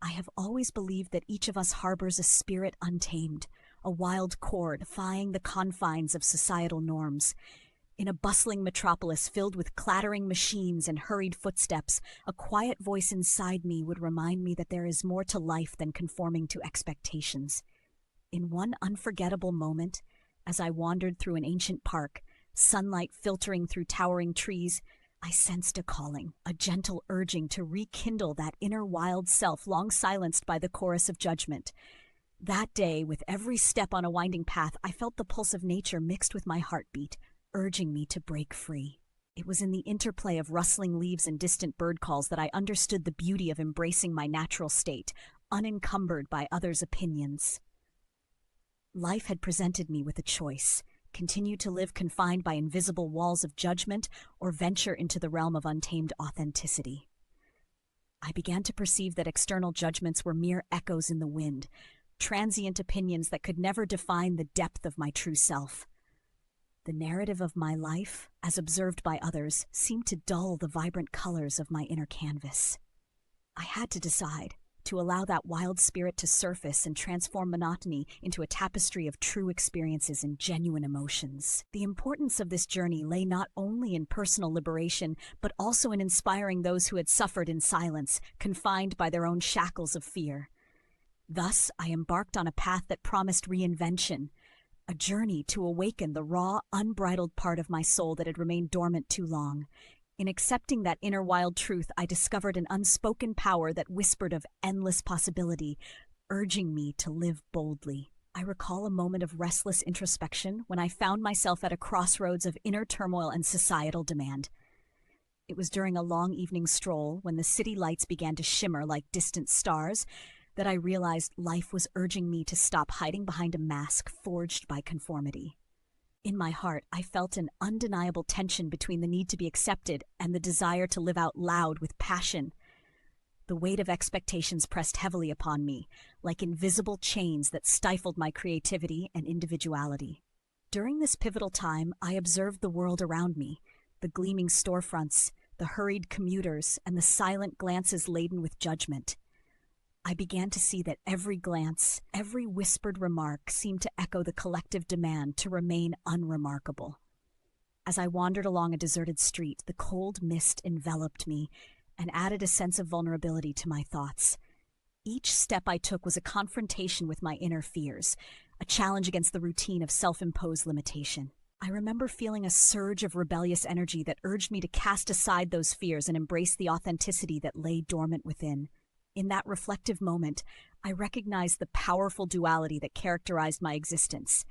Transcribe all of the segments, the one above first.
I have always believed that each of us harbors a spirit untamed, a wild core defying the confines of societal norms. In a bustling metropolis filled with clattering machines and hurried footsteps, a quiet voice inside me would remind me that there is more to life than conforming to expectations. In one unforgettable moment, as I wandered through an ancient park, sunlight filtering through towering trees, I sensed a calling, a gentle urging to rekindle that inner wild self long silenced by the chorus of judgment. That day, with every step on a winding path, I felt the pulse of nature mixed with my heartbeat, urging me to break free. It was in the interplay of rustling leaves and distant bird calls that I understood the beauty of embracing my natural state, unencumbered by others' opinions. Life had presented me with a choice: continue to live confined by invisible walls of judgment, or venture into the realm of untamed authenticity. I began to perceive that external judgments were mere echoes in the wind, transient opinions that could never define the depth of my true self. The narrative of my life, as observed by others, seemed to dull the vibrant colors of my inner canvas. I had to decide to allow that wild spirit to surface and transform monotony into a tapestry of true experiences and genuine emotions. The importance of this journey lay not only in personal liberation, but also in inspiring those who had suffered in silence, confined by their own shackles of fear. Thus, I embarked on a path that promised reinvention, a journey to awaken the raw, unbridled part of my soul that had remained dormant too long. In accepting that inner wild truth, I discovered an unspoken power that whispered of endless possibility, urging me to live boldly. I recall a moment of restless introspection when I found myself at a crossroads of inner turmoil and societal demand. It was during a long evening stroll, when the city lights began to shimmer like distant stars, that I realized life was urging me to stop hiding behind a mask forged by conformity. In my heart, I felt an undeniable tension between the need to be accepted and the desire to live out loud with passion. The weight of expectations pressed heavily upon me, like invisible chains that stifled my creativity and individuality. During this pivotal time, I observed the world around me, the gleaming storefronts, the hurried commuters, and the silent glances laden with judgment. I began to see that every glance, every whispered remark seemed to echo the collective demand to remain unremarkable. As I wandered along a deserted street, the cold mist enveloped me and added a sense of vulnerability to my thoughts. Each step I took was a confrontation with my inner fears, a challenge against the routine of self-imposed limitation. I remember feeling a surge of rebellious energy that urged me to cast aside those fears and embrace the authenticity that lay dormant within. In that reflective moment, I recognized the powerful duality that characterized my existence: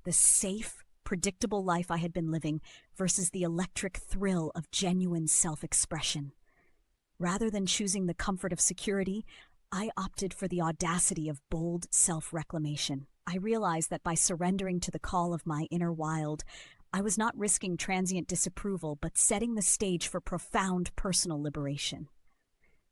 the safe, predictable life I had been living versus the electric thrill of genuine self-expression. Rather than choosing the comfort of security, I opted for the audacity of bold self-reclamation. I realized that by surrendering to the call of my inner wild, I was not risking transient disapproval, but setting the stage for profound personal liberation.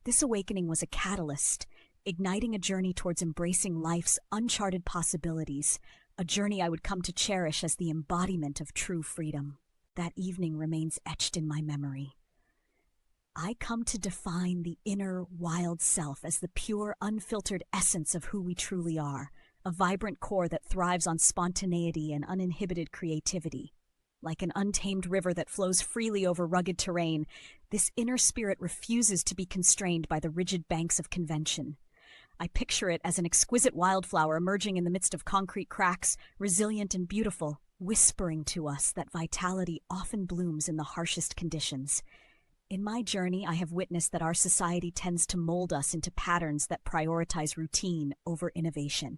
This awakening was a catalyst, igniting a journey towards embracing life's uncharted possibilities, a journey I would come to cherish as the embodiment of true freedom. That evening remains etched in my memory. I come to define the inner wild self as the pure, unfiltered essence of who we truly are, a vibrant core that thrives on spontaneity and uninhibited creativity. Like an untamed river that flows freely over rugged terrain, this inner spirit refuses to be constrained by the rigid banks of convention. I picture it as an exquisite wildflower emerging in the midst of concrete cracks, resilient and beautiful, whispering to us that vitality often blooms in the harshest conditions. In my journey, I have witnessed that our society tends to mold us into patterns that prioritize routine over innovation.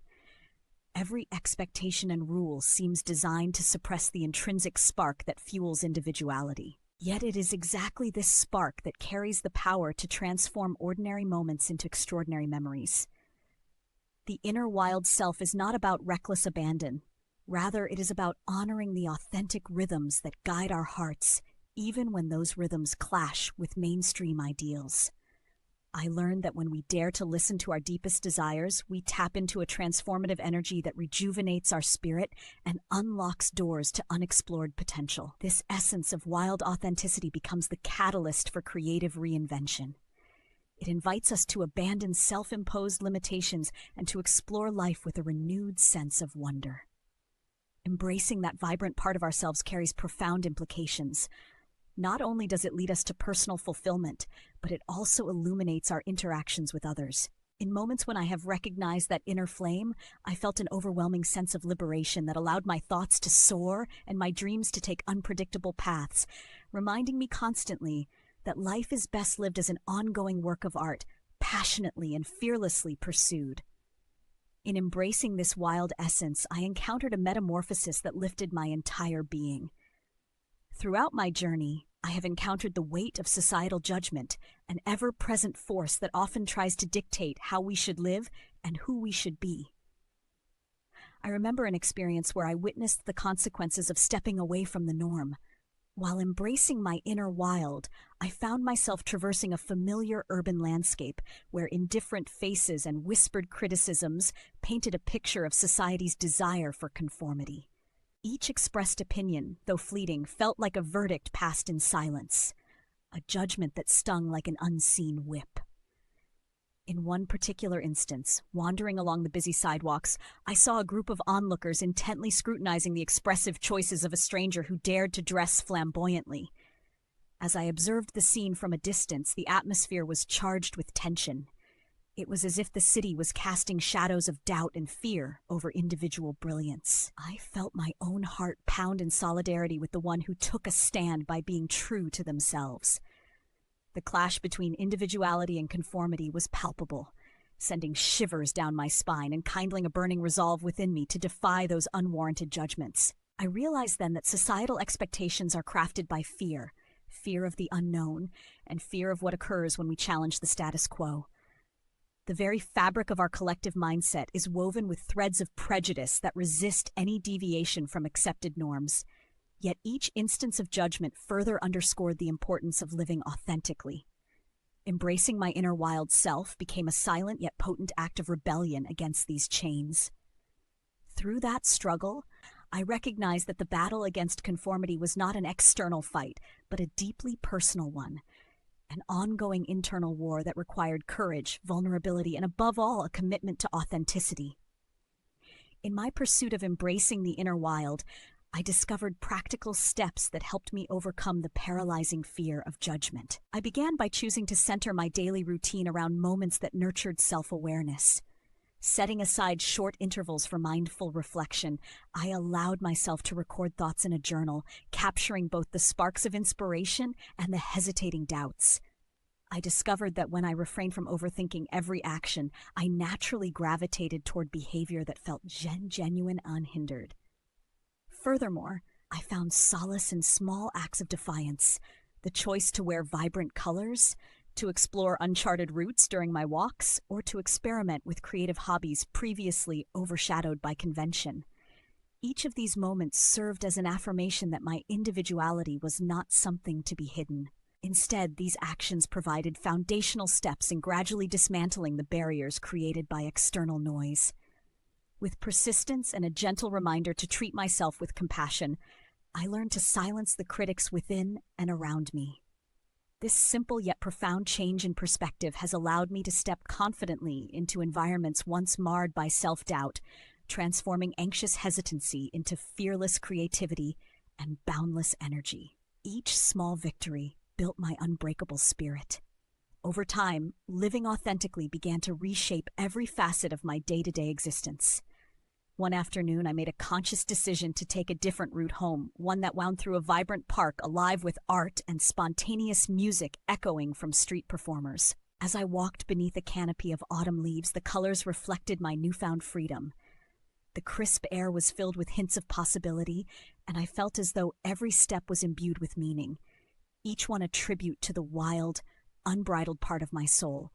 Every expectation and rule seems designed to suppress the intrinsic spark that fuels individuality. Yet it is exactly this spark that carries the power to transform ordinary moments into extraordinary memories. The inner wild self is not about reckless abandon. Rather, it is about honoring the authentic rhythms that guide our hearts, even when those rhythms clash with mainstream ideals. I learned that when we dare to listen to our deepest desires, we tap into a transformative energy that rejuvenates our spirit and unlocks doors to unexplored potential. This essence of wild authenticity becomes the catalyst for creative reinvention. It invites us to abandon self-imposed limitations and to explore life with a renewed sense of wonder. Embracing that vibrant part of ourselves carries profound implications. Not only does it lead us to personal fulfillment, but it also illuminates our interactions with others. In moments when I have recognized that inner flame, I felt an overwhelming sense of liberation that allowed my thoughts to soar and my dreams to take unpredictable paths, reminding me constantly that life is best lived as an ongoing work of art, passionately and fearlessly pursued. In embracing this wild essence, I encountered a metamorphosis that lifted my entire being. Throughout my journey, I have encountered the weight of societal judgment, an ever-present force that often tries to dictate how we should live and who we should be. I remember an experience where I witnessed the consequences of stepping away from the norm. While embracing my inner wild, I found myself traversing a familiar urban landscape where indifferent faces and whispered criticisms painted a picture of society's desire for conformity. Each expressed opinion, though fleeting, felt like a verdict passed in silence, a judgment that stung like an unseen whip. In one particular instance, wandering along the busy sidewalks, I saw a group of onlookers intently scrutinizing the expressive choices of a stranger who dared to dress flamboyantly. As I observed the scene from a distance, the atmosphere was charged with tension. It was as if the city was casting shadows of doubt and fear over individual brilliance. I felt my own heart pound in solidarity with the one who took a stand by being true to themselves. The clash between individuality and conformity was palpable, sending shivers down my spine and kindling a burning resolve within me to defy those unwarranted judgments. I realized then that societal expectations are crafted by fear, fear of the unknown, and fear of what occurs when we challenge the status quo. The very fabric of our collective mindset is woven with threads of prejudice that resist any deviation from accepted norms. Yet each instance of judgment further underscored the importance of living authentically. Embracing my inner wild self became a silent yet potent act of rebellion against these chains. Through that struggle, I recognized that the battle against conformity was not an external fight, but a deeply personal one, an ongoing internal war that required courage, vulnerability, and above all, a commitment to authenticity. In my pursuit of embracing the inner wild, I discovered practical steps that helped me overcome the paralyzing fear of judgment. I began by choosing to center my daily routine around moments that nurtured self-awareness. Setting aside short intervals for mindful reflection, I allowed myself to record thoughts in a journal, capturing both the sparks of inspiration and the hesitating doubts. I discovered that when I refrained from overthinking every action, I naturally gravitated toward behavior that felt genuine, unhindered. Furthermore, I found solace in small acts of defiance, the choice to wear vibrant colors, to explore uncharted routes during my walks, or to experiment with creative hobbies previously overshadowed by convention. Each of these moments served as an affirmation that my individuality was not something to be hidden. Instead, these actions provided foundational steps in gradually dismantling the barriers created by external noise. With persistence and a gentle reminder to treat myself with compassion, I learned to silence the critics within and around me. This simple yet profound change in perspective has allowed me to step confidently into environments once marred by self-doubt, transforming anxious hesitancy into fearless creativity and boundless energy. Each small victory built my unbreakable spirit. Over time, living authentically began to reshape every facet of my day-to-day existence. One afternoon, I made a conscious decision to take a different route home, one that wound through a vibrant park alive with art and spontaneous music echoing from street performers. As I walked beneath a canopy of autumn leaves, the colors reflected my newfound freedom. The crisp air was filled with hints of possibility, and I felt as though every step was imbued with meaning, each one a tribute to the wild, unbridled part of my soul.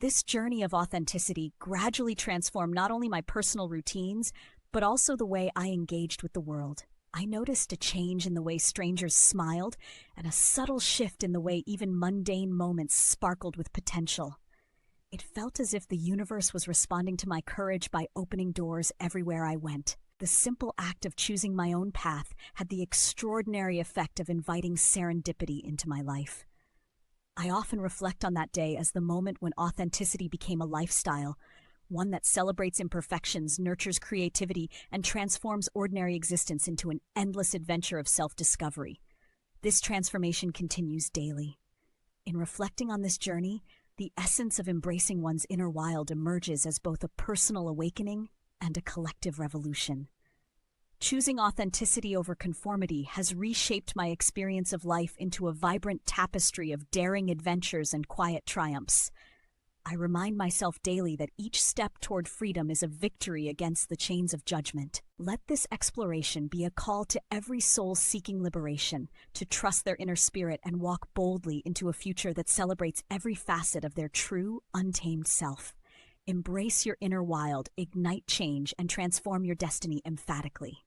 This journey of authenticity gradually transformed not only my personal routines, but also the way I engaged with the world. I noticed a change in the way strangers smiled and a subtle shift in the way even mundane moments sparkled with potential. It felt as if the universe was responding to my courage by opening doors everywhere I went. The simple act of choosing my own path had the extraordinary effect of inviting serendipity into my life. I often reflect on that day as the moment when authenticity became a lifestyle, one that celebrates imperfections, nurtures creativity, and transforms ordinary existence into an endless adventure of self-discovery. This transformation continues daily. In reflecting on this journey, the essence of embracing one's inner wild emerges as both a personal awakening and a collective revolution. Choosing authenticity over conformity has reshaped my experience of life into a vibrant tapestry of daring adventures and quiet triumphs. I remind myself daily that each step toward freedom is a victory against the chains of judgment. Let this exploration be a call to every soul seeking liberation, to trust their inner spirit and walk boldly into a future that celebrates every facet of their true, untamed self. Embrace your inner wild, ignite change, and transform your destiny emphatically.